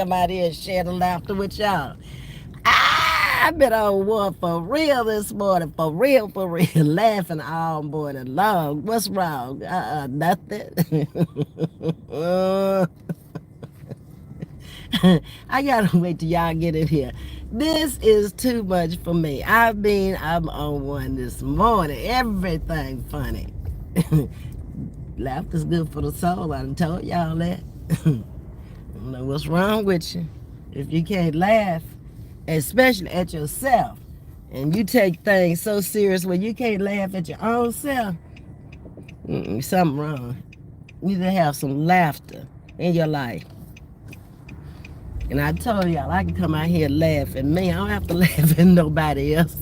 come out here and share the laughter with y'all. I've been on one for real this morning, for real, laughing all morning long. What's wrong? Nothing. I gotta wait till y'all get in here. This is too much for me. I'm on one this morning. Everything funny. Laughter's good for the soul. I done told y'all that. I don't know what's wrong with you. If you can't laugh, especially at yourself, and you take things so serious when you can't laugh at your own self, something wrong. You need to have some laughter in your life. And I told y'all, I can come out here and laugh at me. I don't have to laugh at nobody else.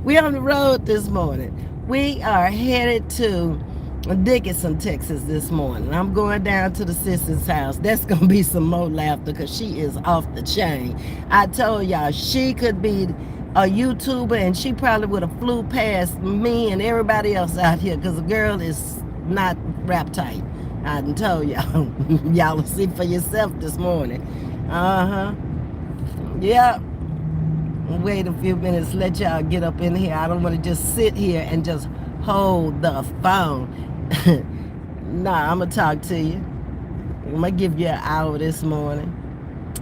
We on the road this morning. We are headed to Dickinson, Texas this morning. I'm going down to the sister's house. That's going to be some more laughter because she is off the chain. I told y'all she could be a YouTuber and she probably would have flew past me and everybody else out here because the girl is not rap tight. I done told y'all. Y'all will see for yourself this morning. Yeah. Wait a few minutes, let y'all get up in here. I don't want to just sit here and just hold the phone. Nah, I'm going to talk to you. I'm going to give you an hour this morning.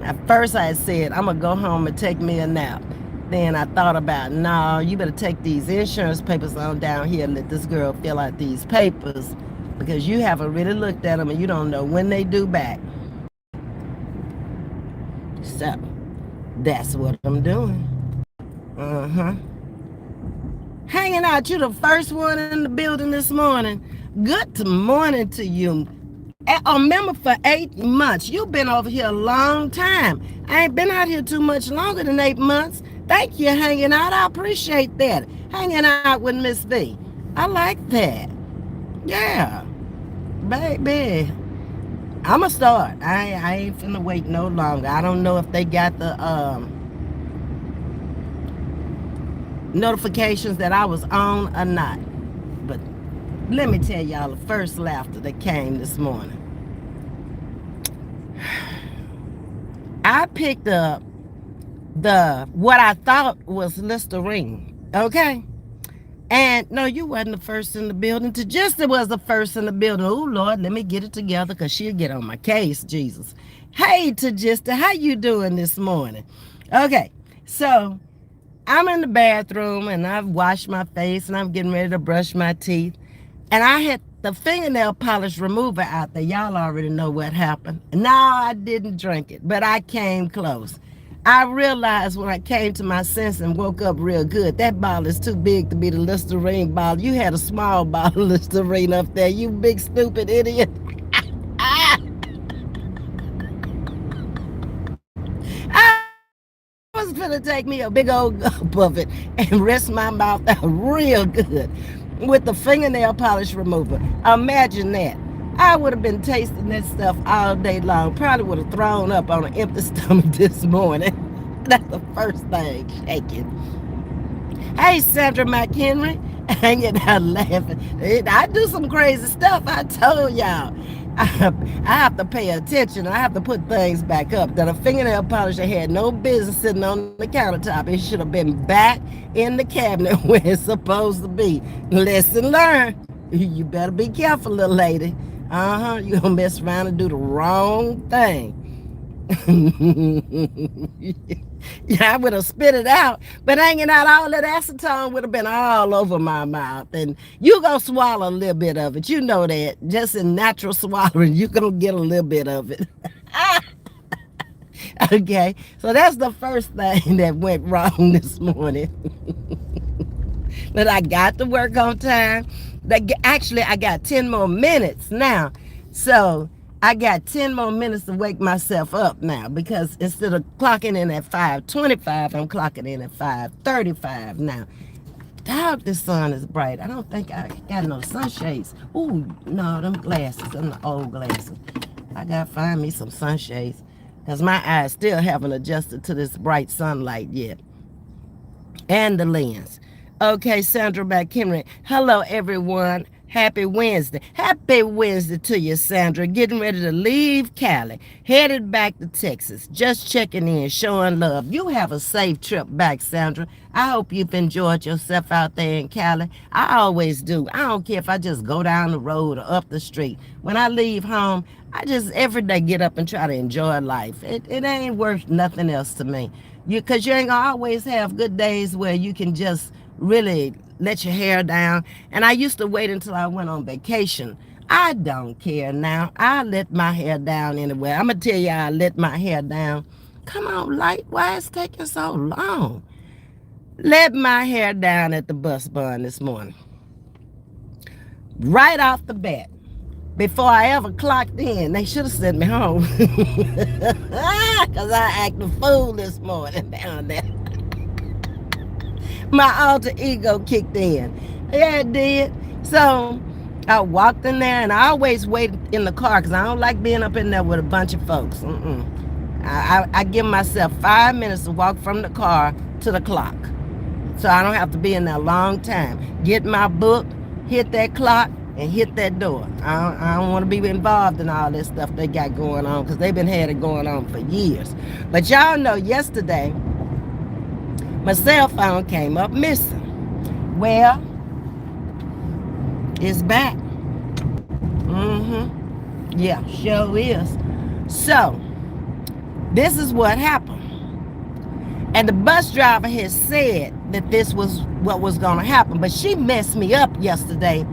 At first I said, I'm going to go home and take me a nap. Then I thought about, no, you better take these insurance papers on down here and let this girl fill out these papers because you haven't really looked at them and you don't know when they due back. So, that's what I'm doing. Hanging out, you the first one in the building this morning. Good morning to you. A member for 8 months. You've been over here a long time. I ain't been out here too much longer than 8 months. Thank you hanging out. I appreciate that. Hanging out with Ms.V. I like that. Yeah. Baby. I'ma start. I ain't finna wait no longer. I don't know if they got the notifications that I was on or not. But let me tell y'all the first laughter that came this morning. I picked up what I thought was Listerine, okay? And no, you wasn't the first in the building. Tajista was the first in the building. Oh, Lord, let me get it together because she'll get on my case, Jesus. Hey, Tajista, how you doing this morning? Okay, so I'm in the bathroom and I've washed my face and I'm getting ready to brush my teeth. And I had the fingernail polish remover out there. Y'all already know what happened. No, I didn't drink it, but I came close. I realized when I came to my sense and woke up real good, that bottle is too big to be the Listerine bottle. You had a small bottle of Listerine up there, you big stupid idiot. I was gonna take me a big old gulp of it and rest my mouth out real good with the fingernail polish remover. Imagine that. I would have been tasting that stuff all day long. Probably would have thrown up on an empty stomach this morning. That's the first thing shaking. Hey, Sandra McHenry. Hanging out laughing. I do some crazy stuff. I told y'all. I have to pay attention. I have to put things back up. That a fingernail polisher had no business sitting on the countertop. It should have been back in the cabinet where it's supposed to be. Lesson learned. You better be careful, little lady. You're gonna mess around and do the wrong thing. Yeah, I would have spit it out, but hanging out all that acetone would have been all over my mouth. And you gonna swallow a little bit of it. You know that. Just in natural swallowing, you're gonna get a little bit of it. Okay, so that's the first thing that went wrong this morning. But I got to work on time. Actually, I got 10 more minutes now. So I got 10 more minutes to wake myself up now because instead of clocking in at 5:25, I'm clocking in at 5:35 now. Dog, the sun is bright. I don't think I got no sunshades. Ooh, no, them glasses, them the old glasses. I gotta find me some sunshades because my eyes still haven't adjusted to this bright sunlight yet. And the lens. Okay, Sandra McHenry. Hello, everyone. Happy Wednesday. Happy Wednesday to you, Sandra. Getting ready to leave Cali, headed back to Texas. Just checking in, showing love. You have a safe trip back, Sandra. I hope you've enjoyed yourself out there in Cali. I always do. I don't care if I just go down the road or up the street. When I leave home, I just every day get up and try to enjoy life. It ain't worth nothing else to me. Because you ain't gonna always have good days where you can just really let your hair down. And I used to wait until I went on vacation. I don't care now. I let my hair down anyway. I'm gonna tell you, I let my hair down. Come on, Light, why is it taking so long? Let my hair down at the bus barn this morning. Right off the bat. Before I ever clocked in, they should have sent me home. Because I acted a fool this morning down there. My alter ego kicked in. Yeah, it did. So I walked in there, and I always wait in the car because I don't like being up in there with a bunch of folks. I give myself 5 minutes to walk from the car to the clock. So I don't have to be in there a long time. Get my book, hit that clock, and hit that door. I don't want to be involved in all this stuff they got going on because they've been had it going on for years. But y'all know yesterday, my cell phone came up missing. Well, it's back. Yeah, sure is. So, this is what happened. And the bus driver has said that this was what was going to happen. But she messed me up yesterday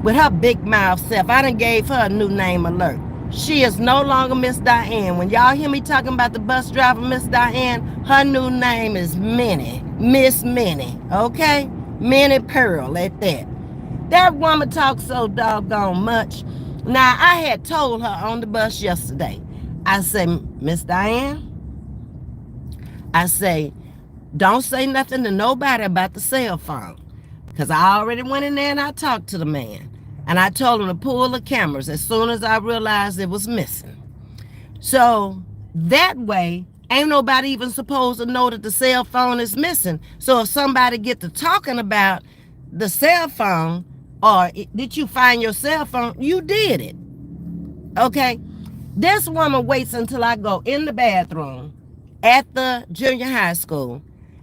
with her big mouth self. I done gave her a new name alert. She is no longer Miss Diane. When y'all hear me talking about the bus driver, Miss Diane, her new name is Minnie. Miss Minnie, okay? Minnie Pearl at that. That woman talks so doggone much. Now, I had told her on the bus yesterday, I said, Miss Diane, I say, don't say nothing to nobody about the cell phone. Because I already went in there and I talked to the man. And I told him to pull the cameras as soon as I realized it was missing. So that way, ain't nobody even supposed to know that the cell phone is missing. So if somebody get to talking about the cell phone, or did you find your cell phone, you did it. Okay? This woman waits until I go in the bathroom at the junior high school.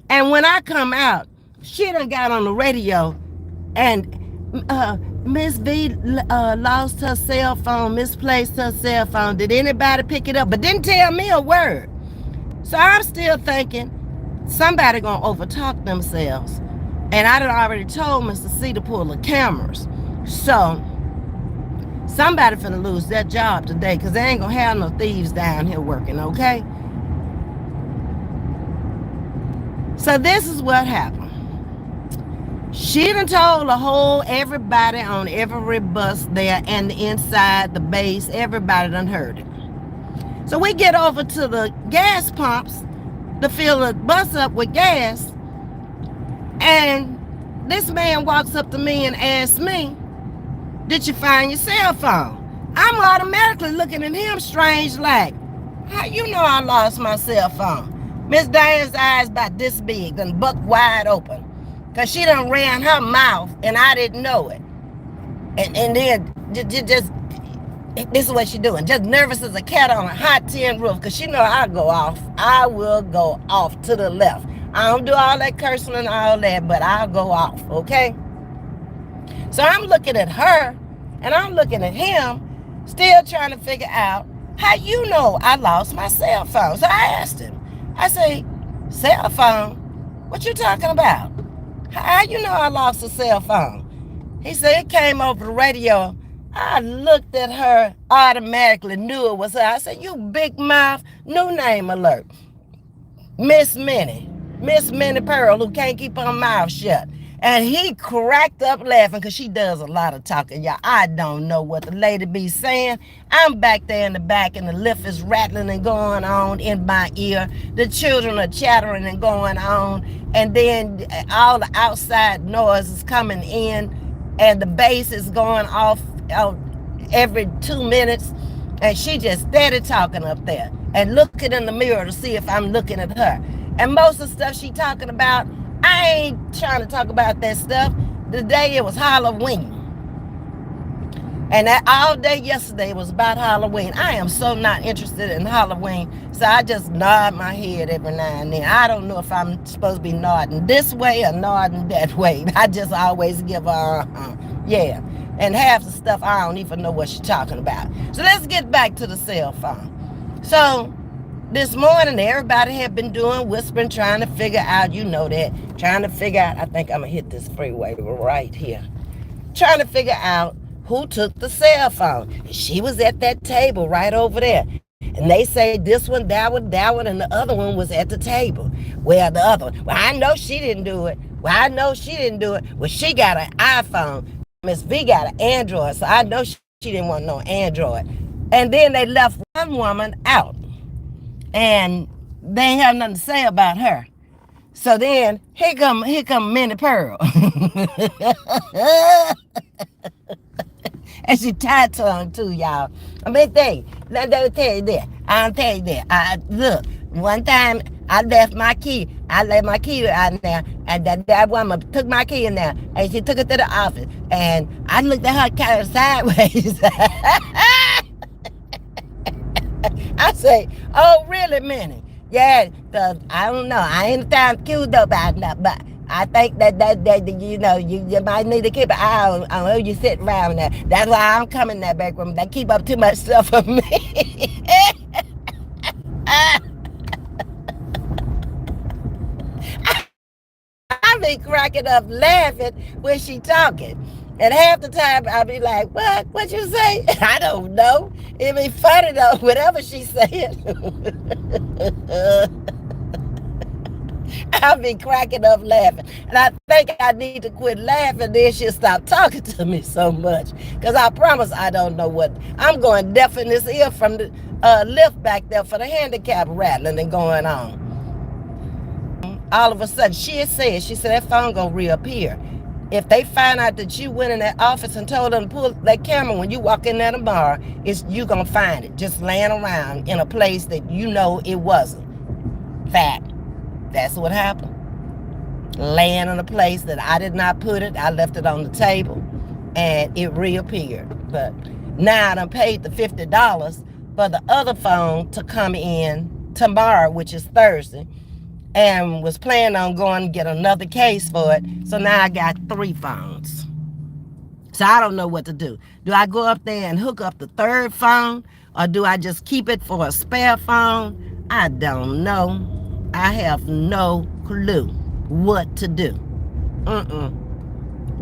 And when I come out, she done got on the radio and Ms.V lost her cell phone, misplaced her cell phone. Did anybody pick it up? But didn't tell me a word. So I'm still thinking somebody gonna overtalk themselves. And I done already told Mr. C to pull the cameras. So somebody finna lose their job today because they ain't gonna have no thieves down here working, okay? So this is what happened. She done told the whole everybody on every bus there and the inside, the base, everybody done heard it. So we get over to the gas pumps to fill the bus up with gas. And this man walks up to me and asks me, did you find your cell phone? I'm automatically looking at him strange like, how you know I lost my cell phone? Miss Diane's eyes about this big, done buck wide open. Because she done ran her mouth and I didn't know it. And then just this is what she doing. Just nervous as a cat on a hot tin roof. Because she know I go off. I will go off to the left. I don't do all that cursing and all that, but I'll go off, okay? So I'm looking at her and I'm looking at him, still trying to figure out how you know I lost my cell phone. So I asked him. I say, cell phone? What you talking about? How you know I lost a cell phone? He said it came over the radio. I looked at her, automatically knew it was her. I said, you big mouth, new name alert. Miss Minnie Pearl, who can't keep her mouth shut. And he cracked up laughing because she does a lot of talking, y'all. I don't know what the lady be saying. I'm back there in the back and the lift is rattling and going on in my ear. The children are chattering and going on. And then all the outside noise is coming in and the bass is going off every 2 minutes. And she just steady talking up there and looking in the mirror to see if I'm looking at her. And most of the stuff she talking about, I ain't trying to talk about that stuff. the day it was Halloween. And that all day yesterday was about Halloween. I am so not interested in Halloween. So I just nod my head every now and then. I don't know if I'm supposed to be nodding this way or nodding that way. I just always give yeah. And half the stuff I don't even know what she's talking about. So let's get back to the cell phone. So this morning everybody had been doing whispering, trying to figure out, you know that, trying to figure out, I think I'm gonna hit this freeway right here. Trying to figure out who took the cell phone. She was at that table right over there. And they say this one, that one, and the other one was at the table. Well, the other one, well, I know she didn't do it. Well, I know she didn't do it. Well, she got an iPhone. Ms.V got an Android, so I know she didn't want no Android. And then they left one woman out. And they ain't have nothing to say about her. So then, here come Minnie Pearl. And she tied tongue too, y'all. I mean, let me tell you this. I'll tell you this. Look, one time I left my key. I left my key out there, and that woman took my key in there, and she took it to the office. And I looked at her kind of sideways. I say, oh, really, Minnie? Yeah, I don't know. I ain't time cute about that, but I think that you know, you might need to keep an eye on who you sit around there. That's why I'm coming in that back room. They keep up too much stuff for me. I be cracking up laughing when she talking. And half the time I be like, what you say? I don't know. It be funny though, whatever she said. I'll be cracking up laughing. And I think I need to quit laughing, then she'll stop talking to me so much. Because I promise I don't know what. I'm going deaf in this ear from the lift back there for the handicap rattling and going on. All of a sudden, she said that phone gonna reappear. If they find out that you went in that office and told them to pull that camera when you walk in there tomorrow, you gonna find it just laying around in a place that you know it wasn't. Fact. That's what happened. Laying in a place that I did not put it. I left it on the table and it reappeared. But now I done paid the $50 for the other phone to come in tomorrow, which is Thursday, and was planning on going to get another case for it. So now I got 3 phones. So I don't know what to do. Do I go up there and hook up the third phone, or do I just keep it for a spare phone? I don't know. I have no clue what to do.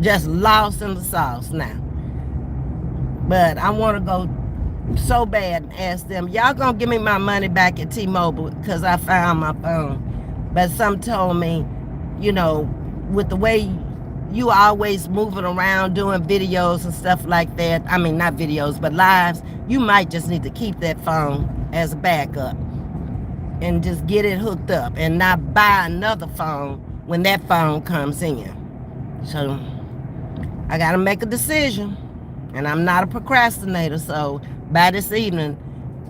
Just lost in the sauce now. But I want to go so bad and ask them, y'all gonna give me my money back at T-Mobile because I found my phone. But some told me, you know, with the way you always moving around doing videos and stuff like that, I mean, not videos, but lives, you might just need to keep that phone as a backup and just get it hooked up and not buy another phone when that phone comes in. So I got to make a decision, and I'm not a procrastinator. So by this evening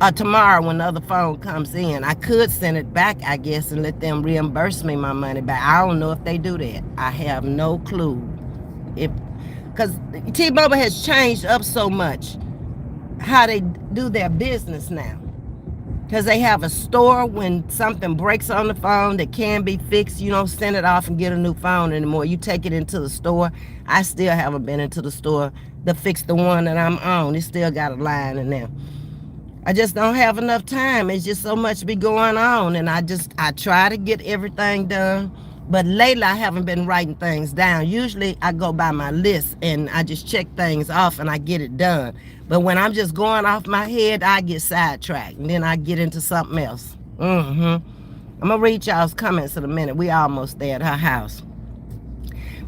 or tomorrow when the other phone comes in, I could send it back, I guess, and let them reimburse me my money back. I don't know if they do that. I have no clue. Because T-Mobile has changed up so much how they do their business now. Because they have a store when something breaks on the phone that can be fixed. You don't send it off and get a new phone anymore. You take it into the store. I still haven't been into the store to fix the one that I'm on. It still got a line in there. I just don't have enough time. It's just so much be going on. And I try to get everything done. But lately I haven't been writing things down. Usually I go by my list and I just check things off and I get it done. But when I'm just going off my head, I get sidetracked and then I get into something else. I'm gonna read y'all's comments in a minute. We almost there at her house.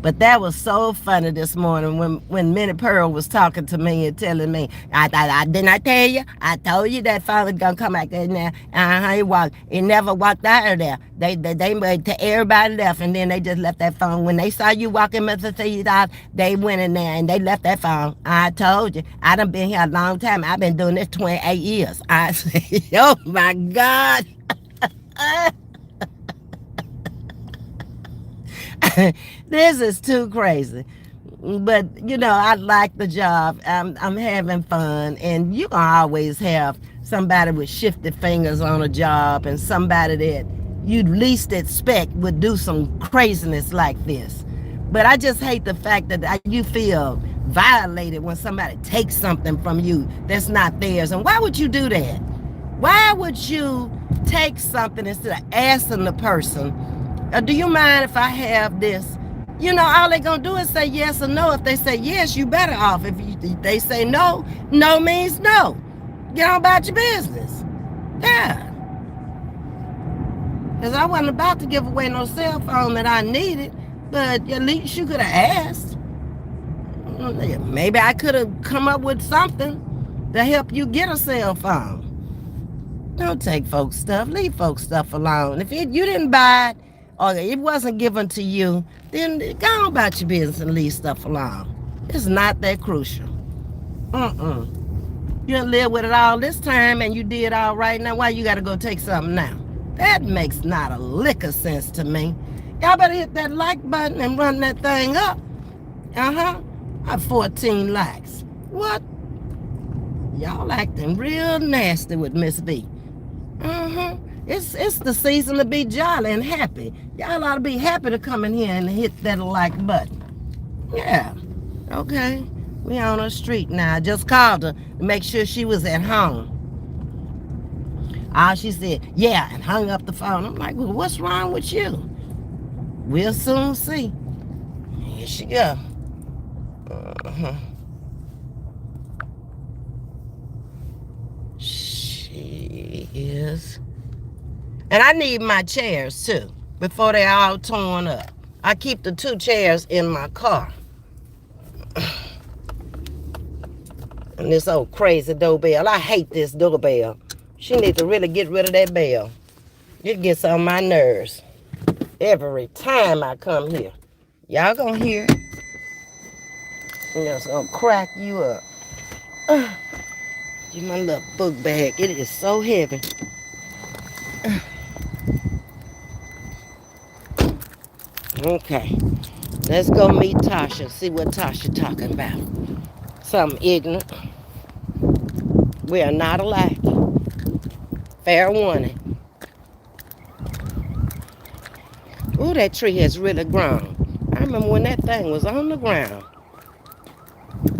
But that was so funny this morning when Minnie Pearl was talking to me and telling me, I didn't I tell you? I told you that phone was gonna come back in there. It never walked out of there. They everybody left, and then they just left that phone. When they saw you walking Mr. C's out, they went in there and they left that phone. I told you. I done been here a long time. I've been doing this 28 years. I said, oh my God. This is too crazy. But I like the job. I'm having fun, and you gonna always have somebody with shifted fingers on a job, and somebody that you'd least expect would do some craziness like this. But I just hate the fact that you feel violated when somebody takes something from you that's not theirs. And why would you do that? Why would you take something instead of asking the person, do you mind if I have this? All they gonna do is say yes or no. If they say yes, you better off. If they say no, no means no. Get on about your business. Yeah. Because I wasn't about to give away no cell phone that I needed, but at least you could have asked. Maybe I could have come up with something to help you get a cell phone. Don't take folks' stuff. Leave folks' stuff alone. If you didn't buy it or it wasn't given to you, then go on about your business and leave stuff alone. It's not that crucial. You done lived with it all this time and you did all right. Now why you got to go take something now? That makes not a lick of sense to me. Y'all better hit that like button and run that thing up. I have 14 likes. What? Y'all acting real nasty with Ms.V. It's the season to be jolly and happy. Y'all ought to be happy to come in here and hit that like button. Yeah. Okay. We on her street now. I just called her to make sure she was at home. All she said, yeah, and hung up the phone. I'm like, well, what's wrong with you? We'll soon see. Here she go. She is. And I need my chairs too, before they all torn up. I keep the 2 chairs in my car. And this old crazy doorbell. I hate this doorbell. She needs to really get rid of that bell. It gets on my nerves every time I come here. Y'all gonna hear it. It's gonna crack you up. Get my little book bag. It is so heavy. Okay. Let's go meet Tasha. See what Tasha talking about. Something ignorant. We are not alike. Fair warning. Ooh, that tree has really grown. I remember when that thing was on the ground.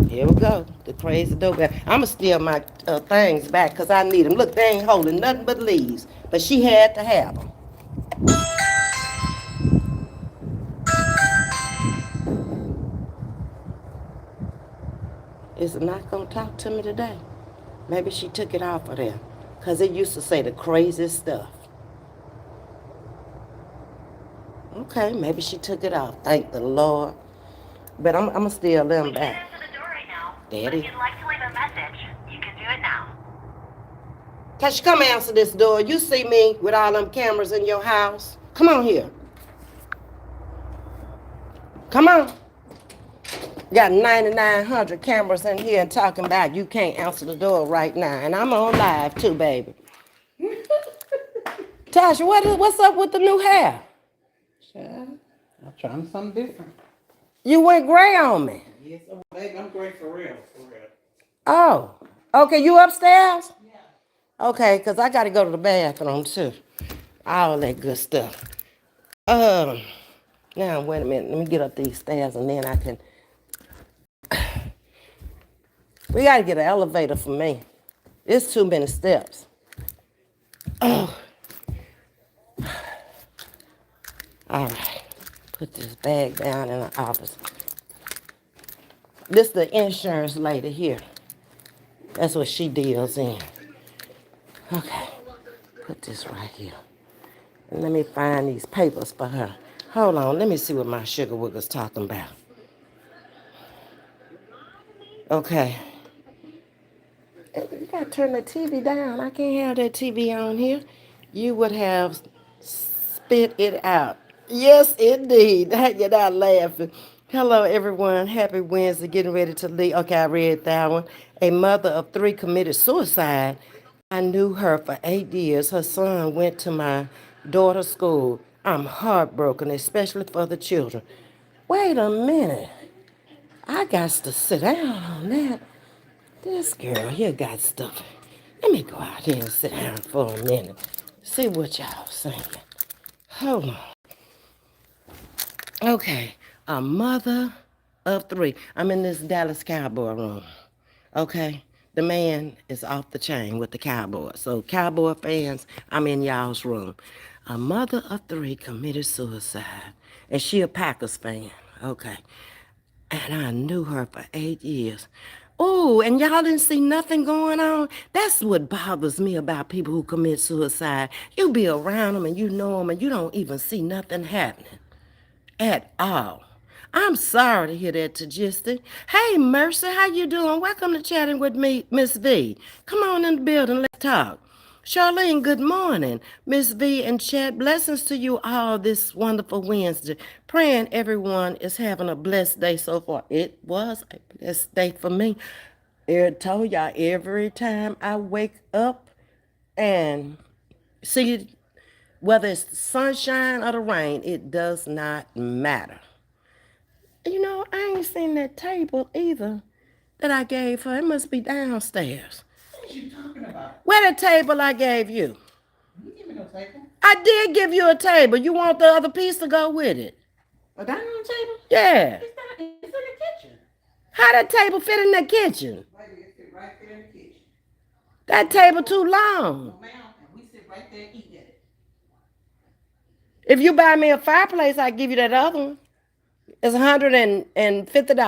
Here we go. The crazy doorbell. I'm going to steal my things back because I need them. Look, they ain't holding nothing but leaves. But she had to have them. Is it not going to talk to me today? Maybe she took it off of there. Because it used to say the craziest stuff. Okay, maybe she took it off. Thank the Lord. But I'm going to steal them back. Answer the door right now. Daddy? If you'd like to leave a message, you can do it now. Tasha, come answer this door. You see me with all them cameras in your house? Come on here. Come on. Got 9,900 cameras in here and talking about you can't answer the door right now. And I'm on live too, baby. Tasha, what's up with the new hair? Child, I'm trying something different. You went gray on me. Yes, baby, I'm great for real, for real. Oh, okay, you upstairs? Yeah. Okay, because I got to go to the bathroom too. All that good stuff. Now, wait a minute. Let me get up these stairs and then I can... We got to get an elevator for me. It's too many steps. Oh. All right. Put this bag down in the office. This the insurance lady here. That's what she deals in. Okay. Put this right here. And let me find these papers for her. Hold on. Let me see what my sugar wigger's talking about. Okay. You gotta turn the TV down. I can't have that TV on here. You would have spit it out. Yes, indeed. You're not laughing. Hello, everyone. Happy Wednesday. Getting ready to leave. Okay, I read that one. A mother of 3 committed suicide. I knew her for 8 years. Her son went to my daughter's school. I'm heartbroken, especially for the children. Wait a minute. I got to sit down on that. This girl here got stuff. Let me go out here and sit down for a minute. See what y'all saying. Hold on. Okay. A mother of three. I'm in this Dallas Cowboy room. Okay. The man is off the chain with the Cowboys. So, Cowboy fans, I'm in y'all's room. A mother of three committed suicide. And she a Packers fan. Okay. And I knew her for 8 years. Oh, and y'all didn't see nothing going on? That's what bothers me about people who commit suicide. You be around them and you know them and you don't even see nothing happening at all. I'm sorry to hear that, Tagisty. Hey, Mercy, how you doing? Welcome to Chatting with me, Ms.V. Come on in the building, let's talk. Charlene, good morning. Miss V and Chat, blessings to you all this wonderful Wednesday. Praying everyone is having a blessed day so far. It was a blessed day for me. I told y'all every time I wake up and see whether it's the sunshine or the rain, it does not matter. You know, I ain't seen that table either that I gave her. It must be downstairs. What are you talking about? Where the table I gave you? You give me no table. I did give you a table. You want the other piece to go with it? A dining room table? Yeah. It's not. It's in the kitchen. How that table fit in the kitchen? Baby, it fit right there in the kitchen. That table too No, long. ma'am. And we sit right there and eat at it. If you buy me a fireplace, I give you that other one. It's $150. Why am I?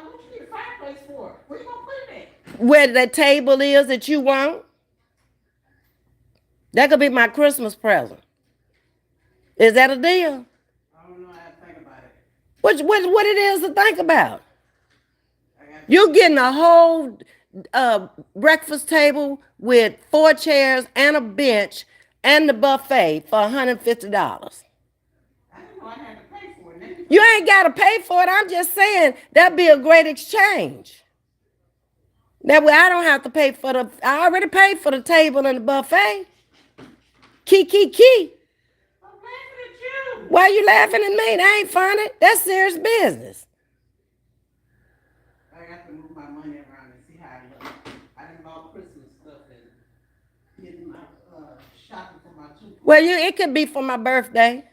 What you need a fireplace for? Where you gonna put it at? Where that table is that you want, that could be my Christmas present. Is that a deal? I don't know how to think about it. What it is to think about? I got You're getting a whole breakfast table with 4 chairs and a bench and the buffet for $150. I didn't know I had to pay for it. Now You ain't got to pay for it. I'm just saying that'd be a great exchange. That way I don't have to pay for the, I already paid for the table and the buffet. Key. I'm laughing at you. Why you laughing at me? That ain't funny. That's serious business. I got to move my money around and see how it looks. I done bought Christmas stuff and getting my shopping for my two. Well, it could be for my birthday.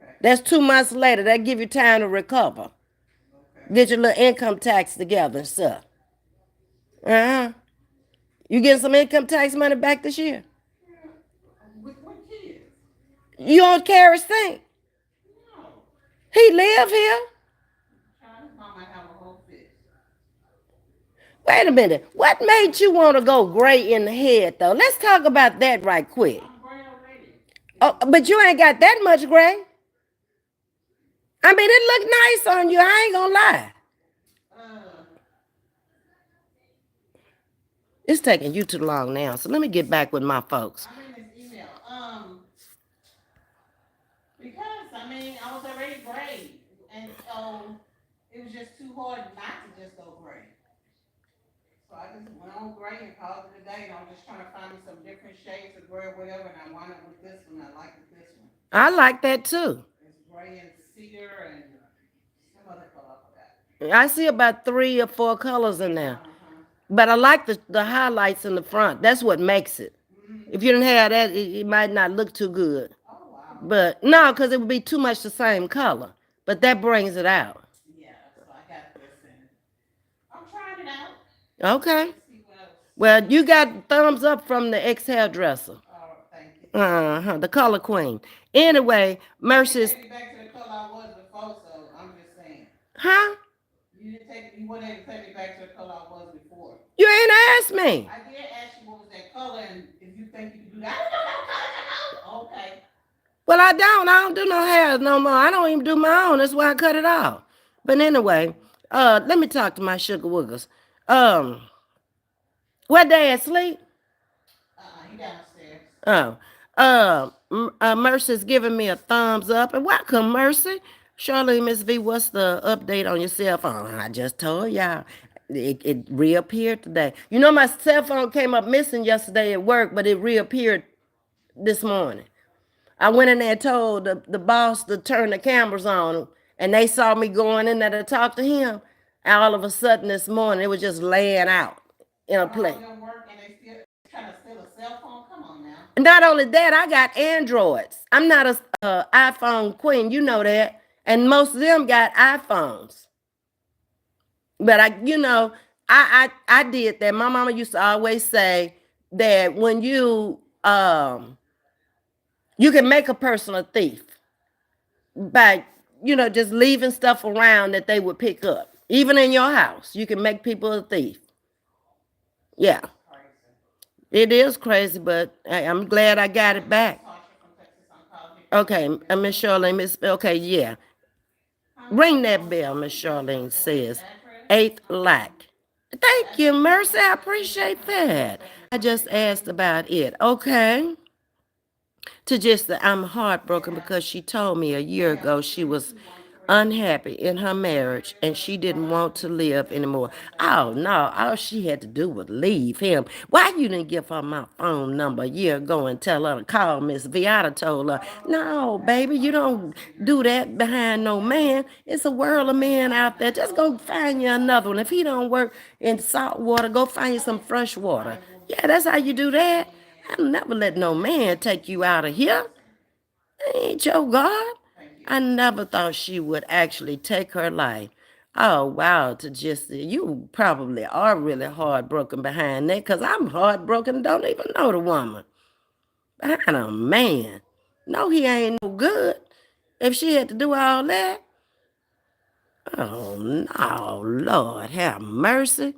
Okay. That's 2 months later. That give you time to recover. Okay. Get your little income tax together and stuff. Uh-huh. You getting some income tax money back this year? Yeah. With what kids? You on Carrie's thing? No. He live here? Child, his mama have a whole fist. Wait a minute. What made you want to go gray in the head, though? Let's talk about that right quick. I'm gray already. Oh, but you ain't got that much gray. I mean, it look nice on you. I ain't gonna lie. It's taking you too long now, so let me get back with my folks. I'm in this email. Because I was already gray, and so it was just too hard not to just go gray. So I just went on gray and called it a day, and I was just trying to find me some different shades of gray or whatever, and I wound up with this one. I like this one. I like that too. It's gray and cedar and some other color for that. I see about 3 or 4 colors in there. Uh-huh. But I like the highlights in the front. That's what makes it. Mm-hmm. If you didn't have that, it might not look too good. Oh wow. But no, because it would be too much the same color. But that brings it out. Yeah, so I got this and I'm trying it out. Okay. Let's see what else. Well, you got thumbs up from the ex-hairdresser. Oh, thank you. Uh-huh. The color queen. Anyway, Mercy's. Take me back to the color I was before, so I'm just saying. Huh? You weren't able to take me back to the color I was before. You ain't asked me. I did ask you what was that color, and if you think you can do that, I don't know no color. Okay. Well, I don't do no hair no more. I don't even do my own. That's why I cut it off. But anyway, let me talk to my sugar woogers. What day at sleep? He downstairs. Oh, Mercy's giving me a thumbs up, and welcome, Mercy. Charlene, Ms.V, what's the update on your cell phone? I just told y'all. It reappeared today. You know, my cell phone came up missing yesterday at work, but it reappeared this morning. I went in there and told the boss to turn the cameras on, and they saw me going in there to talk to him. All of a sudden this morning, it was just laying out in a All place. of them work and they still trying to steal a cell phone. Come on now. Not only that, I got Androids. I'm not a iPhone queen, you know that. And most of them got iPhones. But I did that. My mama used to always say that when you can make a person a thief by just leaving stuff around that they would pick up. Even in your house, you can make people a thief. Yeah, That's crazy. it is crazy, but I'm glad I got it This is back. Tasha from Texas Oncology. Can I Okay, help you, Miss Miss V? Charlene, Miss. Okay, yeah. How may I Ring help that you? bell, Miss Charlene Go ahead. says. Address? Eighth lack. The Thank you, address you Mercy. want I to see if appreciate I can that. expect Miss I just Mercy. asked about it. Okay. To just that I'm heartbroken Yeah. because she told me a year They have ago she was 3213. unhappy in her marriage and she didn't want to live anymore. Oh no, all she had to do was leave him. Why you didn't give her my phone number a year ago and tell her to call Ms.V? I'd have told her, I don't know why no, she asked baby, you about don't phones a year do ago. that behind no That was man. It's a world of men out there. Just go find you another one. If he don't work in salt water, go find you some fresh water. somebody will Yeah, that's how you do that. and I'll never let no man take you out of here. listen. Ain't your God. Thank you. I never thought she would actually take her life. Oh, wow, to just, you probably are really heartbroken behind that because I'm heartbroken, don't even know the woman. Behind a man. No, he ain't no good. If she had to do all that, oh, no, Lord, have mercy.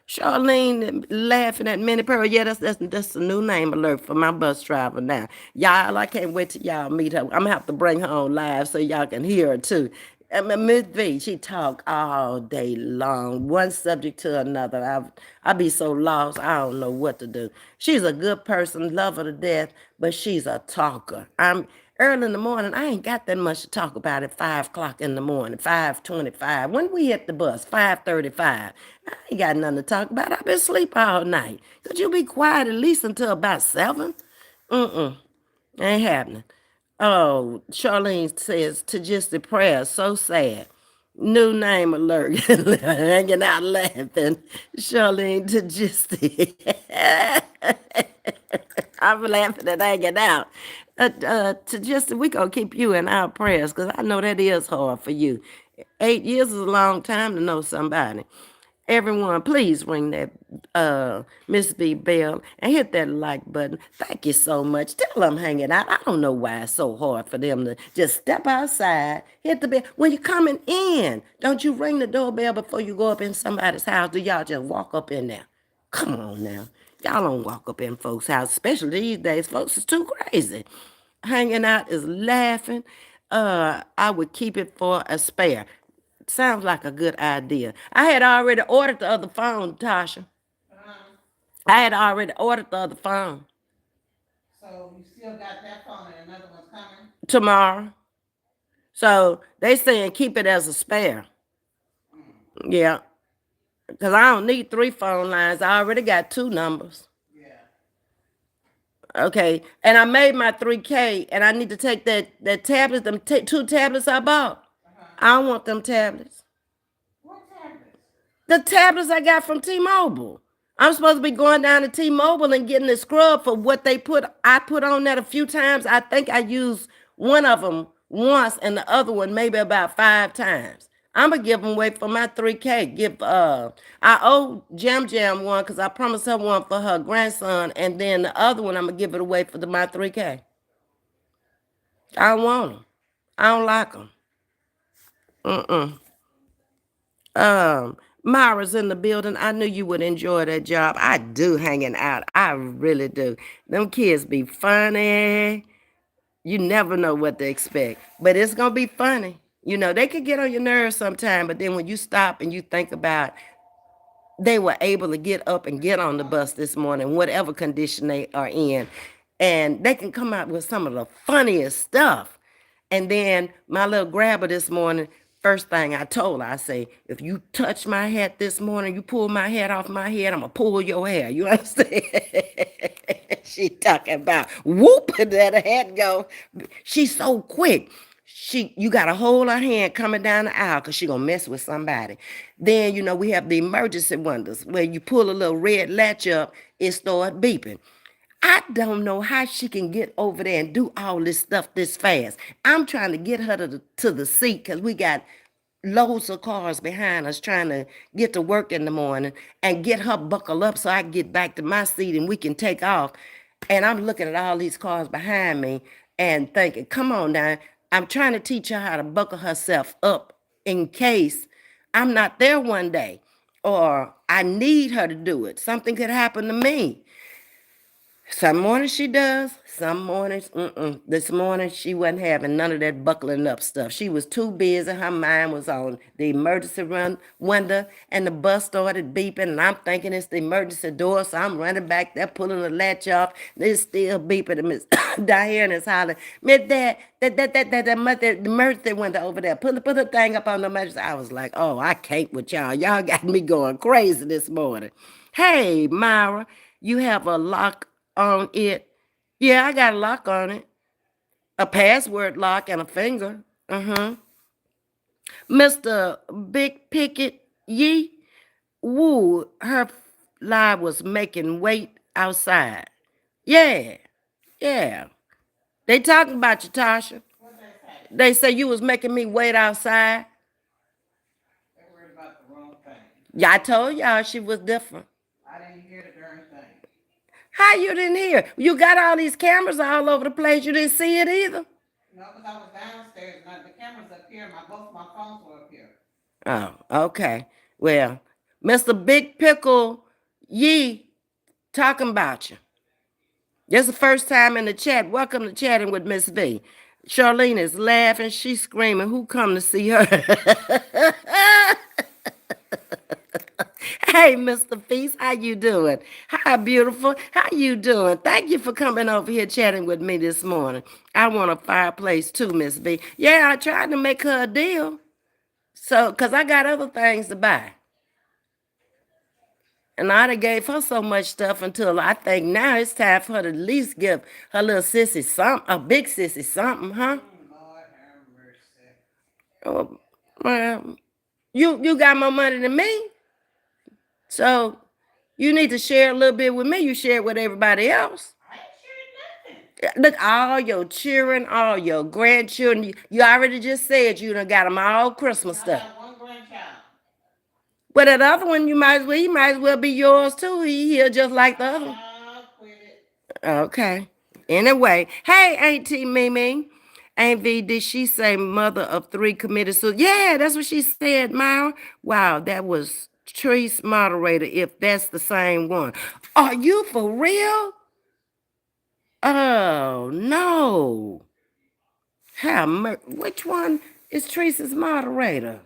Charlene laughing at Minnie Pearl. Yeah, that's a new name alert for my bus driver now. Y'all, I can't wait till y'all meet her. I'm gonna have to bring her on live so y'all can hear her too. Ms.V, she talk all day long, one subject to another. I be so lost, I don't know what to do. She's a good person, love her to death, but she's a talker. I'm early in the morning. I ain't got that much to talk about at 5 o'clock in the morning, 5:25. When we hit the bus, 5:35. I ain't got nothing to talk about. I've been asleep all night. Could you be quiet at least until about 7? Mm-mm. Ain't happening. Oh, Charlene says to just the prayer, so sad. New name alert. Hanging out laughing. Charlene to just I'm laughing at hanging out. To just we gonna keep you in our prayers because I know that is hard for you. 8 years is a long time to know somebody. Everyone, please ring that Ms.V bell and hit that like button. Thank you so much. Tell them hanging out. I don't know why it's so hard for them to just step outside, hit the bell. When you're coming in, don't you ring the doorbell before you go up in somebody's house? Do y'all just walk up in there? Come on now. Y'all don't walk up in folks' house, especially these days. Folks is too crazy. Hanging out is laughing. I would keep it for a spare. Sounds like a good idea. I had already ordered the other phone, Tasha. Um, I had already ordered the other phone so you still got that phone and another one's coming? tomorrow. So they saying keep it as a spare. Mm, Yeah. Because I don't need 3 phone lines. I already got 2 numbers. yeah. Okay. And I made my 3K and I need to take that tablet, them 2 tablets I bought. Uh-huh. I don't want them tablets. What tablets? The tablets I got from T-Mobile. I'm supposed to be going down to T-Mobile and getting the scrub for what they put. I put on that a few times. I think I used one of them once and the other one maybe about 5 times. I'm gonna give them away for my 3K. I owe Jam Jam one because I promised her one for her grandson, and then the other one I'm gonna give it away for my 3K. I don't want them. I don't like them. Mm-mm. Myra's in the building. I knew you would enjoy that job. I do hanging out. I really do. Them kids be funny. You never know what to expect, but it's gonna be funny. They could get on your nerves sometime, but then when you stop and you think about they were able to get up and get on the bus this morning, whatever condition they are in, and they can come out with some of the funniest stuff. And then my little grabber this morning, first thing I told her, I say, if you touch my hat this morning, you pull my hat off my head, I'm gonna pull your hair. You understand? She talking about whoop, that hat go. She's so quick. You gotta hold her hand coming down the aisle because she gonna mess with somebody. Then we have the emergency windows where you pull a little red latch up, it start beeping. I don't know how she can get over there and do all this stuff this fast. I'm trying to get her to the seat because we got loads of cars behind us trying to get to work in the morning and get her buckled up so I can get back to my seat and we can take off. And I'm looking at all these cars behind me and thinking, come on now. I'm trying to teach her how to buckle herself up in case I'm not there one day or I need her to do it. Something could happen to me. Some mornings she does, some mornings, mm-mm. This morning she wasn't having none of that buckling up stuff. She was too busy. Her mind was on the emergency run window, and the bus started beeping, and I'm thinking it's the emergency door, so I'm running back there, pulling the latch off. It's still beeping, and Miss Diane is hollering, Miss the emergency window over there. Put the thing up on the emergency. I was like, oh, I can't with y'all. Y'all got me going crazy this morning. Hey, Myra, you have a lock on it. Yeah, I got a lock on it. A password lock and a finger. Uh-huh. Mr. Big Picket Yee, woo, her live was making wait outside. Yeah, yeah. They talking about you, Tasha. What they say? They say you was making me wait outside. They worried about the wrong thing. Yeah, I told y'all she was different. I didn't hear the darn thing. How you didn't hear? You got all these cameras all over the place. You didn't see it either. No, because I was downstairs and the camera's up here. Both my phones were up here. Oh, okay. Well, Mr. Big Pickle Yee talking about you. This is the first time in the chat. Welcome to chatting with Ms.V. Charlene is laughing. She's screaming. Who come to see her? Hey, Mr. Feast, how you doing? Hi, beautiful. How you doing? Thank you for coming over here chatting with me this morning. I want a fireplace too, Miss V. Yeah, I tried to make her a deal. So, because I got other things to buy. And I done gave her so much stuff until I think now it's time for her to at least give her little sissy something, a big sissy something, huh? Lord have mercy. Oh, well, you got more money than me, so you need to share a little bit with me. You share it with everybody else. I ain't sharing nothing. Look, all your children, all your grandchildren. You already just said you done got them all Christmas I stuff. got one grandchild. But that other one, he might as well be yours too. He here just like the other one. Quit it. Okay. Anyway, hey, Auntie Mimi. Aunt V, did she say mother of three committed suicide? Yeah, that's what she said, Myra. Wow, that was Treese moderator, if that's the same one. Are you for real? Oh, no. Which one is Treese's moderator?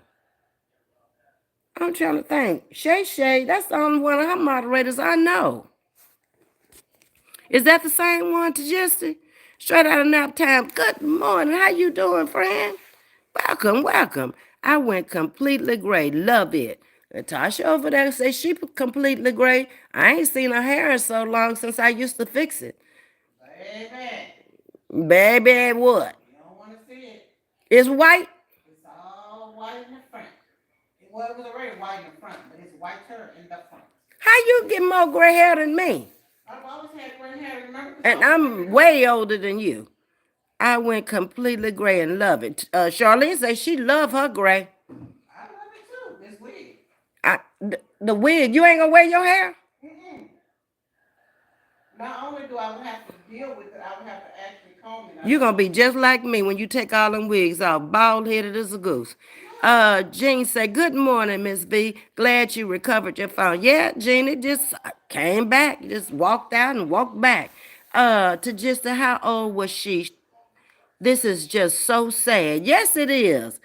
I'm trying to think. Shay Shay, that's the only one of her moderators I know. Is that the same one to Jesse? Straight out of nap time. Good morning. How you doing, friend? Welcome, welcome. I went completely gray. Love it. Natasha over there says she completely gray. I ain't seen her hair in so long since I used to fix it. Baby, Baby, what? you don't want to see it. It's white? It's all white in the front. Well, it was already white in the front, but it's whiter in the front. How you get more gray hair than me? I've always had gray hair, remember? And I'm way older than you. I went completely gray and love it. Charlene says she love her gray. I love it too. This wig. The wig, you ain't gonna wear your hair? Mm-mm. Not only do I have to deal with it, I would have to actually comb it. You're gonna be just like me when you take all them wigs off, bald headed as a goose. Jean said, good morning, Miss V. Glad you recovered your phone. Yeah, Jean, it just came back, just walked out and walked back. To just how old was she? This is just so sad. Yes, it is.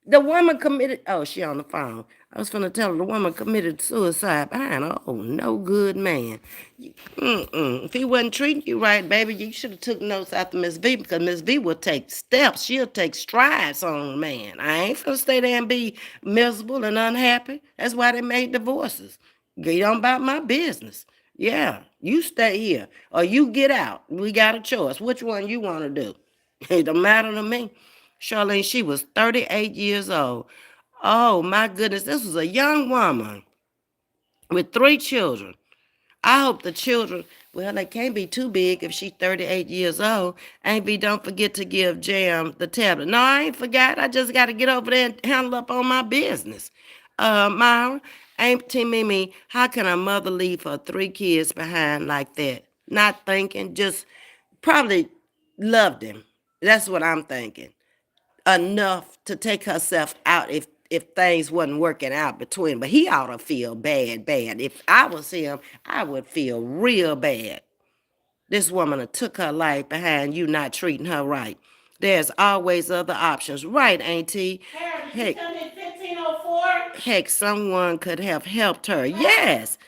The woman committed, oh, she on the phone. I was finna tell her the woman committed suicide behind her. Oh, no good man. If he wasn't treating you right, baby, you should have took notes after Miss V because Miss V will take steps. She'll take strides on a man. I ain't finna stay there and be miserable and unhappy. That's why they made divorces. Get on about my business. Yeah, you stay here or you get out. We got a choice. Which one you want to do? It don't matter to me. Charlene, she was 38 years old. Oh my goodness, this was a young woman with 3 children. I hope the children, well, they can't be too big if she's 38 years old. Aunt V, don't forget to give Jam the tablet. No, I ain't forgot. I just got to get over there and handle up on my business. Myra, Auntie Mimi, how can a mother leave her 3 kids behind like that? Not thinking, just probably loved him. That's what I'm thinking. Enough to take herself out if things wasn't working out between. But he ought to feel bad, bad. If I was him, I would feel real bad. This woman took her life behind you not treating her right. There's always other options, right, Auntie? Harold, did you Heck, tell me 1504? heck, someone could have helped her. Yes.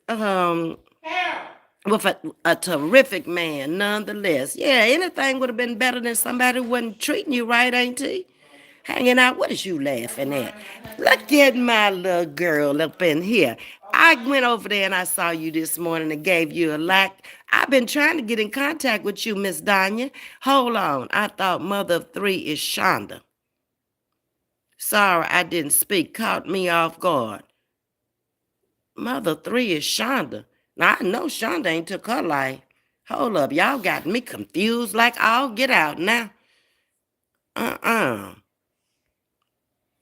Um, Harold. with a terrific man, nonetheless. Yeah, anything would have been better than somebody who wasn't treating you right, Auntie. Hanging out. What is you laughing at? Look at my little girl up in here. I went over there and I saw you this morning and gave you a like. I've been trying to get in contact with you, Miss Danya. Hold on. I thought mother of 3 is Shonda. Sorry, I didn't speak. Caught me off guard. Mother of 3 is Shonda. Now, I know Shonda ain't took her life. Hold up. Y'all got me confused like I'll get out now. Uh-uh.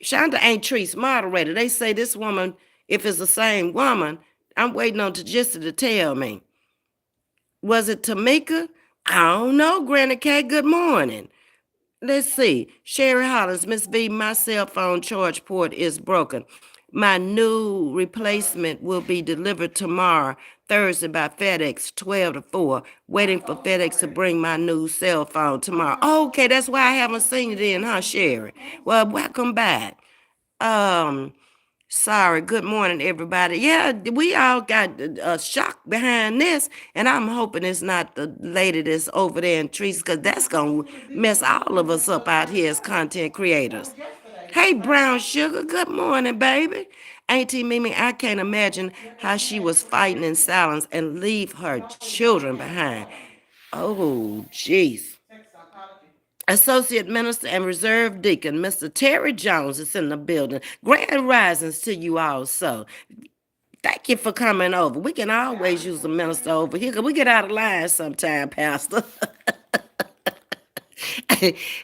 Shonda ain't Tree's moderator. They say this woman, if it's the same woman, I'm waiting on Tajissa to tell me. Was it Tamika? I don't know, Granny K. Good morning. Let's see. Sherry Hollins, Ms.V, my cell phone charge port is broken. My new replacement will be delivered tomorrow, Thursday by FedEx, 12 to 4. Waiting for FedEx to bring my new cell phone tomorrow. Okay, that's why I haven't seen it in, huh, Sherry? Well, welcome back. Um, Sorry. Good morning, everybody. Yeah, we all got a shock behind this, and I'm hoping it's not the lady that's over there in trees, because that's gonna mess all of us up out here as content creators. Hey, Brown Sugar. Good morning, baby. Auntie Mimi, I can't imagine how she was fighting in silence and leave her children behind. Oh, jeez. Associate Minister and Reserve Deacon, Mr. Terry Jones, is in the building. Grand risings to you also. Thank you for coming over. We can always use a minister over here because we get out of line sometime, Pastor.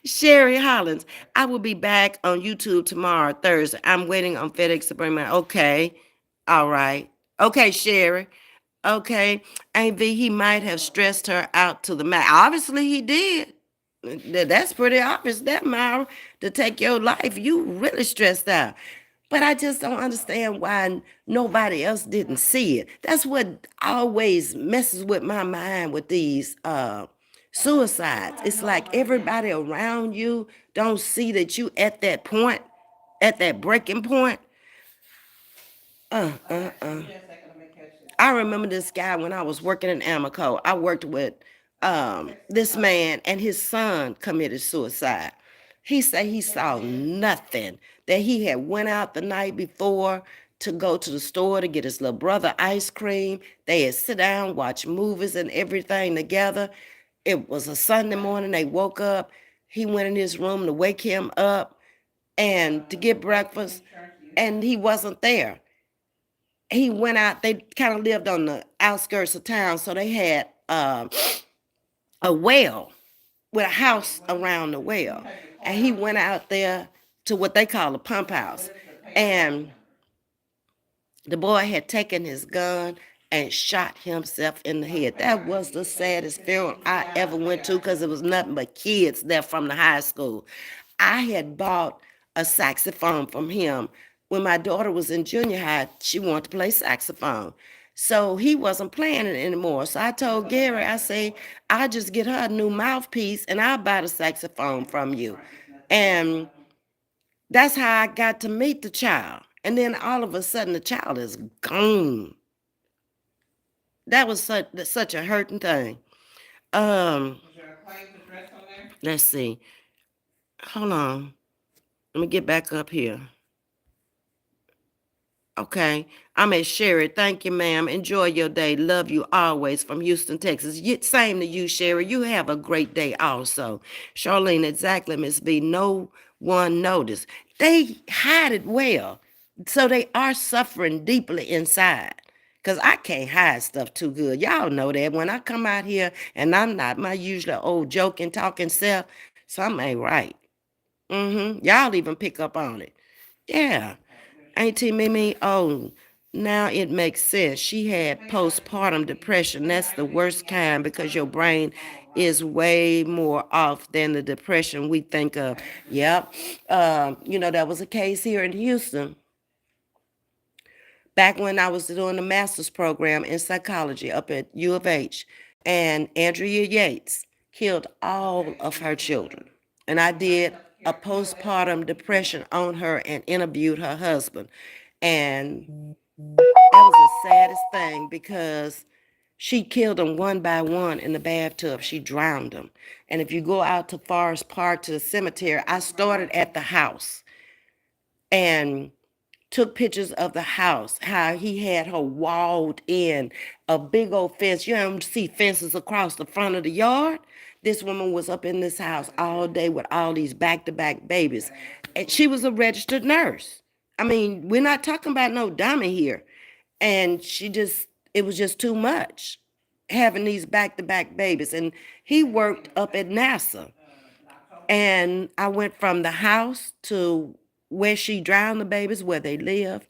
Sherry Hollins, I will be back on YouTube tomorrow, Thursday. I'm waiting on FedEx to bring my. Okay. All right. Okay, Sherry. Okay. Aunt V, he might have stressed her out to the max. Obviously, he did. That's pretty obvious, that Myra, to take your life. You really stressed out. But I just don't understand why nobody else didn't see it. That's what always messes with my mind with these suicides. It's like everybody around you don't see that you at that point, at that breaking point. Uh, uh, uh. I remember this guy when I was working in Amoco. I worked with this man and his son committed suicide. He said he saw nothing. That he had went out the night before to go to the store to get his little brother ice cream. They had sit down, watch movies and everything together. It was a Sunday morning. They woke up. He went in his room to wake him up and to get breakfast, and he wasn't there. He went out. They kind of lived on the outskirts of town, so they had a well with a house around the well, and he went out there to what they call a pump house, and the boy had taken his gun and shot himself in the head. That was the saddest funeral I ever went to because it was nothing but kids there from the high school. I had bought a saxophone from him. When my daughter was in junior high, she wanted to play saxophone. So he wasn't playing it anymore. So I told Gary, I say, I'll just get her a new mouthpiece and I'll buy the saxophone from you. And that's how I got to meet the child. And then all of a sudden, the child is gone. That was such a hurting thing. Let's see. Hold on. Let me get back up here. Okay. I'm at Sherry. Thank you, ma'am. Enjoy your day. Love you always from Houston, Texas. Same to you, Sherry. You have a great day also. Charlene, exactly, Miss V. No one noticed. They hide it well. So they are suffering deeply inside. Because I can't hide stuff too good. Y'all know that. When I come out here and I'm not my usual old joking, talking self, something ain't right. Y'all even pick up on it. Yeah. Auntie Mimi, oh, now it makes sense. She had postpartum depression. That's the worst kind because your brain is way more off than the depression we think of. Yep. That was a case here in Houston back when I was doing the master's program in psychology up at U of H. And Andrea Yates killed all of her children. And I did a postpartum depression on her and interviewed her husband. And that was the saddest thing because she killed them one by one in the bathtub. She drowned them. And if you go out to Forest Park to the cemetery, I started at the house and took pictures of the house, how he had her walled in a big old fence. You don't see fences across the front of the yard. This woman was up in this house all day with all these back to back babies. And she was a registered nurse. I mean, we're not talking about no dummy here. And it was just too much having these back to back babies. And he worked up at NASA. And I went from the house to where she drowned the babies, where they lived,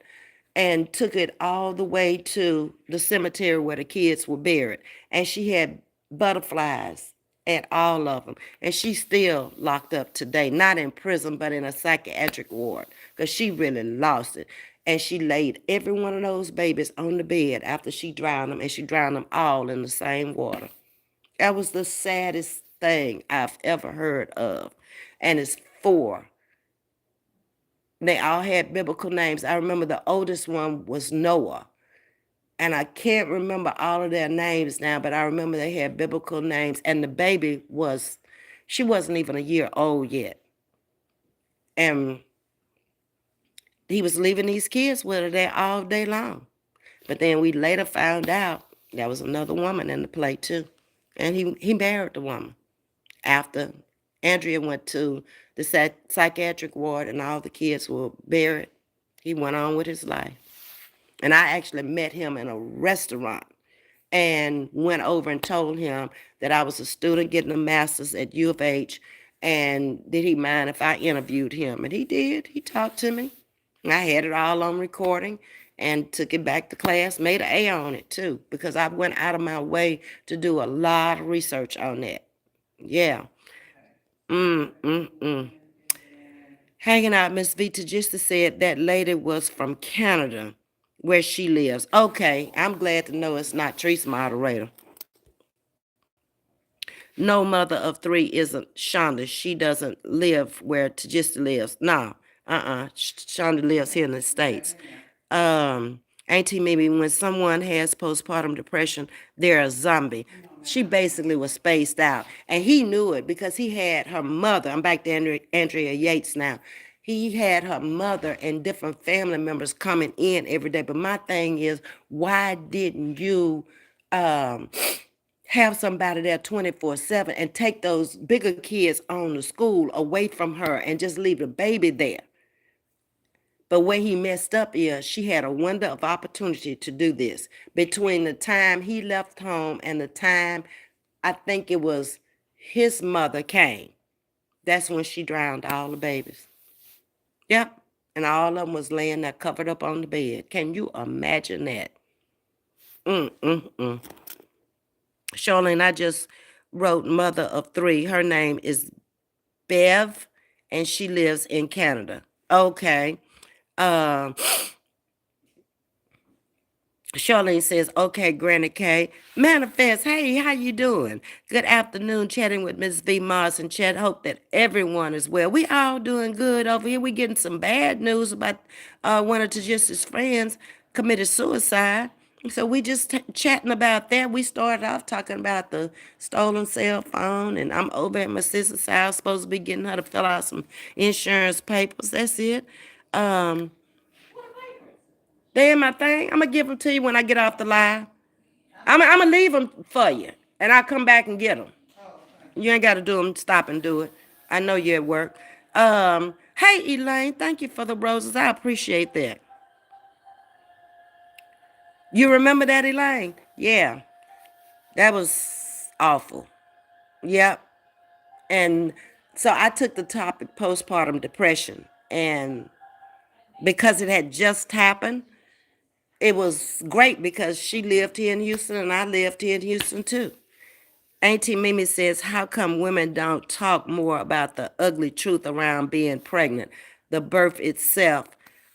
and took it all the way to the cemetery where the kids were buried. And she had butterflies at all of them. And she's still locked up today, not in prison, but in a psychiatric ward, because she really lost it. And she laid every one of those babies on the bed after she drowned them, and she drowned them all in the same water. That was the saddest thing I've ever heard of. And it's four. They all had biblical names. I remember the oldest one was Noah. And I can't remember all of their names now, but I remember they had biblical names. And the baby she wasn't even a year old yet. And he was leaving these kids with her there all day long. But then we later found out there was another woman in the play too. And he married the woman. After Andrea went to the psychiatric ward and all the kids were buried, he went on with his life. And I actually met him in a restaurant and went over and told him that I was a student getting a master's at U of H, and did he mind if I interviewed him? And he did. He talked to me. I had it all on recording and took it back to class, made an A on it too, because I went out of my way to do a lot of research on that. Yeah. Mm. Hanging out, Miss V just said that lady was from Canada, where she lives. Okay, I'm glad to know it's not Treese moderator. No mother of three isn't Shonda. She doesn't live where Tajista lives. No, Shonda lives here in the States. Auntie Mimi, when someone has postpartum depression, they're a zombie. She basically was spaced out. And he knew it because he had her mother. I'm back to Andrea Yates now. He had her mother and different family members coming in every day. But my thing is, why didn't you um, have somebody there 24/7 and take those bigger kids on to school away from her and just leave the baby there? But where he messed up is she had a window of opportunity to do this between the time he left home and the time I think it was his mother came. That's when she drowned all the babies. Yep. And all of them was laying there covered up on the bed. Can you imagine that? Mm. Charlene, I just wrote mother of three. Her name is Bev, and she lives in Canada. Okay. Um, Charlene says, okay, Granny K. Manifest, hey, how you doing? Good afternoon, chatting with Ms. V. Mars and chat. Hope that everyone is well. We all doing good over here. We getting some bad news about one of Tajista's friends committed suicide. So we just chatting about that. We started off talking about the stolen cell phone, and I'm over at my sister's house, supposed to be getting her to fill out some insurance papers. That's it. Um, What papers? They in my thing. I'm gonna give them to you when I get off the live. I I'm thought. gonna leave them for you, and I'll come back and get them. Oh, okay. You ain't got to do them. Stop and do it. I know you're at work. Hey Elaine, thank you for the roses. I appreciate that. You remember that, Elaine? Yeah, that was awful. Yep. And so I took the topic postpartum depression, and because it had just happened, it was great because she lived here in Houston and I lived here in Houston too. Auntie Mimi says, how come women don't talk more about the ugly truth around being pregnant, the birth itself,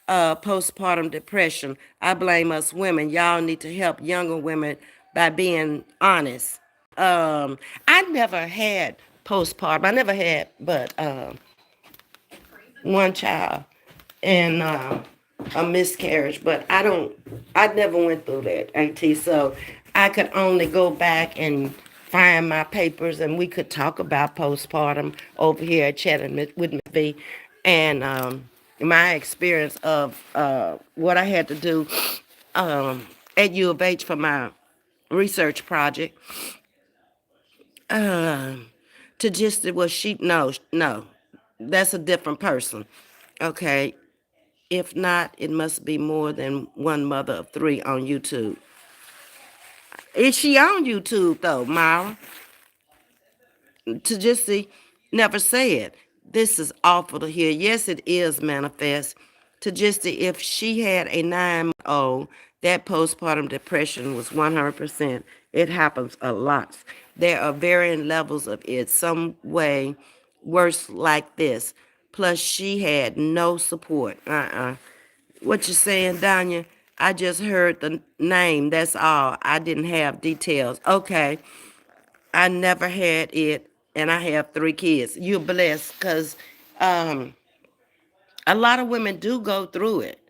postpartum depression? I blame us women. Y'all need to help younger women by being honest. I never had postpartum. I never had but one child and a miscarriage, but I never went through that, Auntie. So I could only go back and find my papers, and we could talk about postpartum over here at chatting with Ms.V. And my experience of what I had to do um, at U of H for my research project. Um, to just was she no, that's a different person. Okay, if not, it must be more than one mother of three on YouTube. Is she on YouTube though, Myra? To just see, never said. This is awful to hear. Yes, it is manifest. To just see, if she had a 9-month-old, that postpartum depression was 100%. It happens a lot. There are varying levels of it. Some way worse like this. Plus, she had no support. What you saying, Danya? I just heard the name. That's all. I didn't have details. Okay. I never had it, and I have 3 kids. You're blessed because um, a lot of women do go through it,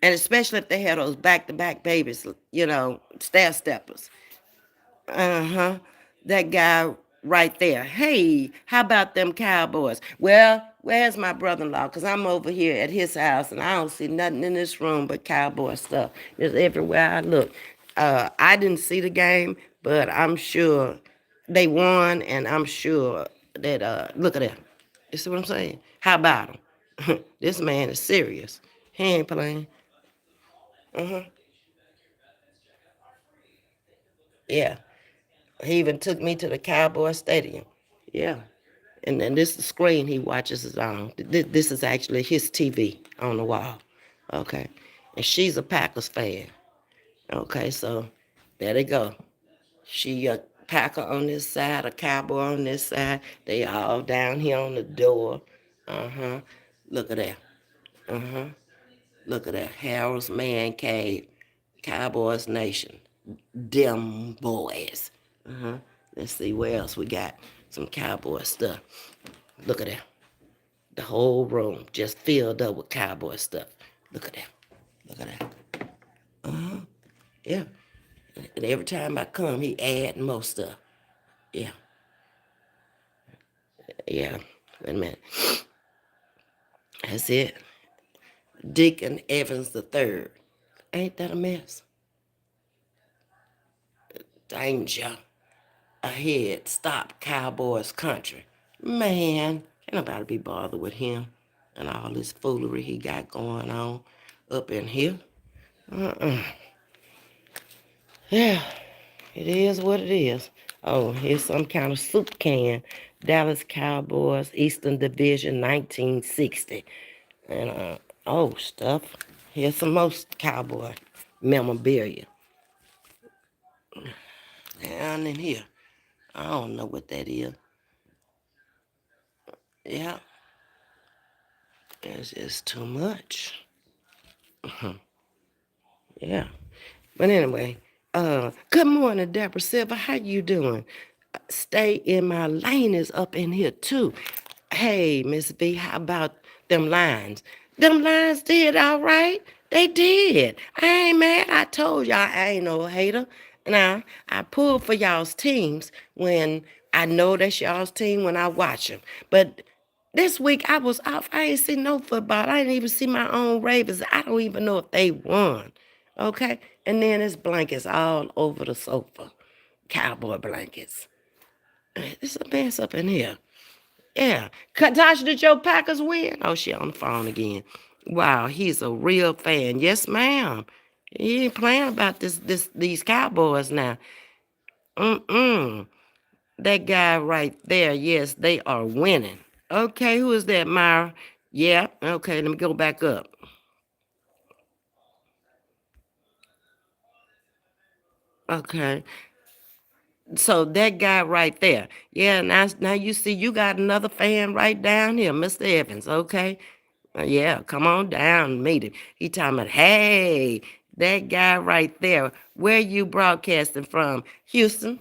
and especially if they have those back-to-back babies, stair steppers. Uh-huh. That guy right there. Hey, how about them Cowboys? Well, where's my brother-in-law? Because I'm over here at his house, and I don't see nothing in this room but Cowboy stuff. It's everywhere I look. I didn't see the game, but I'm sure they won, and I'm sure that, look at that. You see what I'm saying? How about him? This man is serious. He ain't playing. Uh-huh. Yeah. He even took me to the Cowboy Stadium. Yeah. And then this is the screen he watches is on. This is actually his TV on the wall. Okay. And she's a Packers fan. Okay, so there they go. She a Packer on this side, a Cowboy on this side. They all down here on the door. Uh-huh. Look at that. Uh-huh. Look at that. Harold's Man Cave. Cowboys Nation. Them boys. Uh-huh. Let's see where else we got. Some cowboy stuff. Look at that. The whole room just filled up with cowboy stuff. Look at that. Look at that. Uh-huh. Yeah. And every time I come, he add more stuff. Yeah. Yeah. Wait a minute. That's it. Deacon Evans the third. Ain't that a mess? Danger. Ahead. Stop Cowboys country. Man, can't nobody be bothered with him and all this foolery he got going on up in here. Uh-uh. Yeah, it is what it is. Oh, here's some kind of soup can. Dallas Cowboys, Eastern Division, 1960. And, oh, stuff. Here's some most cowboy memorabilia. Down in here. I don't know what that is. Yeah, it's just too much. Yeah. But anyway, good morning, Deborah Silver. How you doing? Stay in my lane is up in here too. Hey, Ms.V, how about them lines? Them lines did all right. They did. I ain't mad. I told y'all I ain't no hater. Now, I pull for y'all's teams when I know that's y'all's team when I watch them. But this week I was off. I ain't see no football. I didn't even see my own Ravens. I don't even know if they won. Okay? And then his blankets all over the sofa. Cowboy blankets. There's a mess up in here. Yeah. Tasha, did your Packers win? Oh, she on the phone again. Wow, he's a real fan. Yes, ma'am. He ain't playing about these Cowboys now. Mm-mm. That guy right there, yes, they are winning. Okay, who is that, Myra? Yeah, okay, let me go back up. Okay, so that guy right there. Yeah, now you see you got another fan right down here, Mr. Evans, okay? Yeah, come on down, meet him. He talking about, hey, that guy right there. Where you broadcasting from? Houston,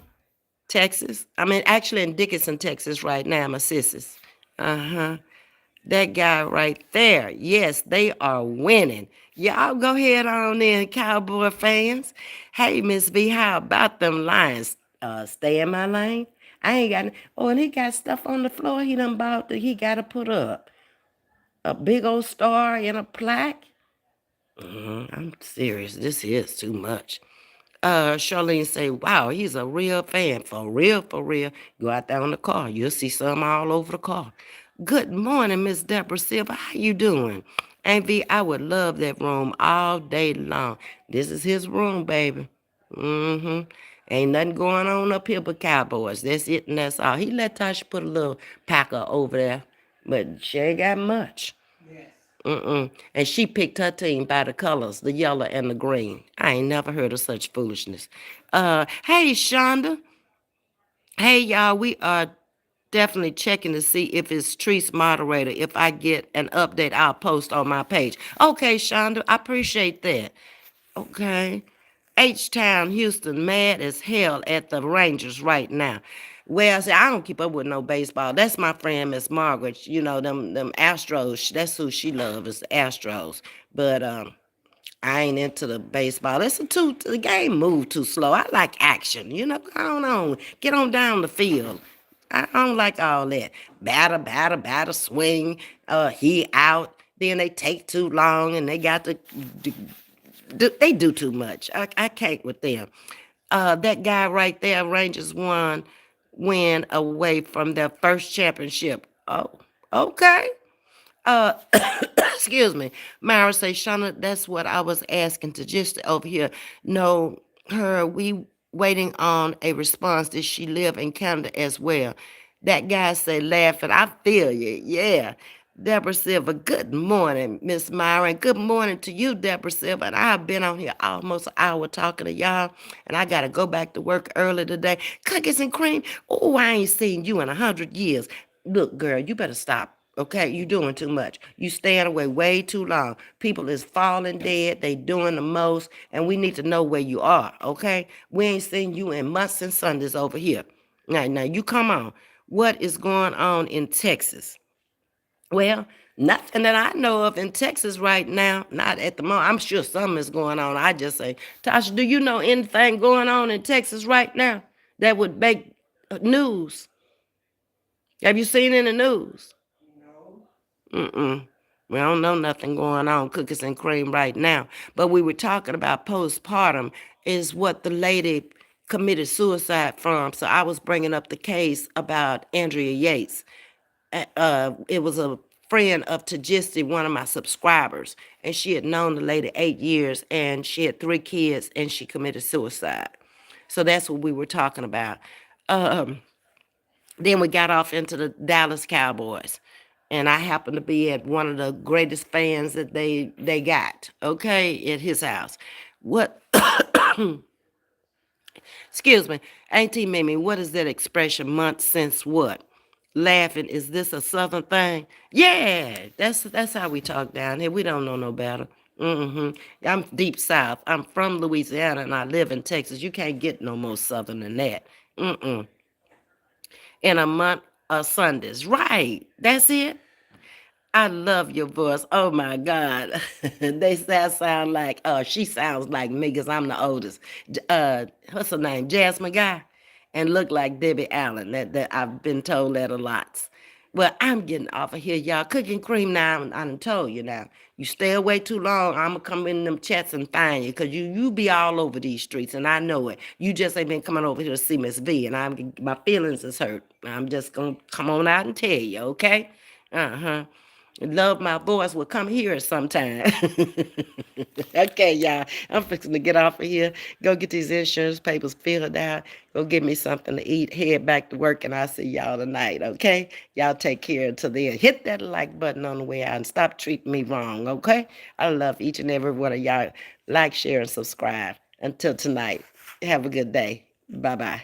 Texas. I mean, actually in Dickinson, Texas right now, my sisters. Uh-huh. That guy right there. Yes, they are winning. Y'all go ahead on in, Cowboy fans. Hey, Ms.V, how about them Lions? Stay in my lane. I ain't got. Oh, and he got stuff on the floor. He done bought. He got to put up a big old star and a plaque. I'm serious. This is too much. Charlene say, wow, he's a real fan. For real, for real. Go out there on the car. You'll see some all over the car. Good morning, Miss Deborah Silver. How you doing? Aunt V, I would love that room all day long. This is his room, baby. Mm-hmm. Ain't nothing going on up here but Cowboys. That's it and that's all. He let Tasha put a little packer over there, but she ain't got much. Yes. Mm-mm. And she picked her team by the colors, the yellow and the green. I ain't never heard of such foolishness. Hey, Shonda. Hey, y'all. We are definitely checking to see if it's Treese moderator. If I get an update, I'll post on my page. Okay, Shonda. I appreciate that. Okay. H-Town, Houston, mad as hell at the Rangers right now. Well, see, I don't keep up with no baseball. That's my friend, Miss Margaret. You know, them Astros. That's who she loves, is the Astros. But I ain't into the baseball. The game move too slow. I like action. You know, go on. Get on down the field. I don't like all that. Batter, swing. He out. Then they take too long and they got to they do too much. I can't with them. That guy right there, Rangers win away from their first championship. Oh, okay. Uh, excuse me. Myra say, Shauna, that's what I was asking to just over here. No, her, we waiting on a response. Does she live in Canada as well? That guy say, laughing. I feel you. Yeah. Deborah Silver, good morning, Miss Myra. And good morning to you, Deborah Silver. And I've been on here almost an hour talking to y'all. And I got to go back to work early today. Cookies and cream. Oh, I ain't seen you in 100 years. Look, girl, you better stop. Okay, you doing too much. You staying away way too long. People is falling dead. They doing the most, and we need to know where you are. Okay, we ain't seen you in months and Sundays over here. Now you come on. What is going on in Texas? Well, nothing that I know of in Texas right now. Not at the moment. I'm sure something is going on. I just say, Tasha, do you know anything going on in Texas right now that would make news? Have you seen in the news? No. Mm-mm. We don't know nothing going on, cookies and cream right now. But we were talking about postpartum is what the lady committed suicide from. So I was bringing up the case about Andrea Yates. It was a friend of Tajisti, one of my subscribers, and she had known the lady 8 years, and she had 3 kids, and she committed suicide. So that's what we were talking about. Um, then we got off into the Dallas Cowboys. And I happened to be at one of the greatest fans that they got, okay, at his house. What excuse me, Auntie Mimi, what is that expression, months since what? Laughing, is this a southern thing? Yeah, that's how we talk down here. We don't know no better. I'm deep south. I'm from Louisiana and I live in Texas. You can't get no more southern than that. Mm-mm. In a month of Sundays. Right. That's it. I love your voice. Oh my God. They say I sound like, she sounds like me because I'm the oldest. What's her name? Jasmine Guy. And look like Debbie Allen. That I've been told that a lot. Well, I'm getting off of here, y'all. Cooking cream now, I done told you now. You stay away too long, I'm gonna come in them chats and find you, cause you be all over these streets, and I know it. You just ain't been coming over here to see Ms.V, and my feelings is hurt. I'm just gonna come on out and tell you, okay? Uh-huh. Love my voice will come here sometime. Okay, y'all. I'm fixing to get off of here. Go get these insurance papers filled out. Go get me something to eat. Head back to work, and I'll see y'all tonight, okay? Y'all take care until then. Hit that like button on the way out and stop treating me wrong, okay? I love each and every one of y'all. Like, share, and subscribe. Until tonight, have a good day. Bye-bye.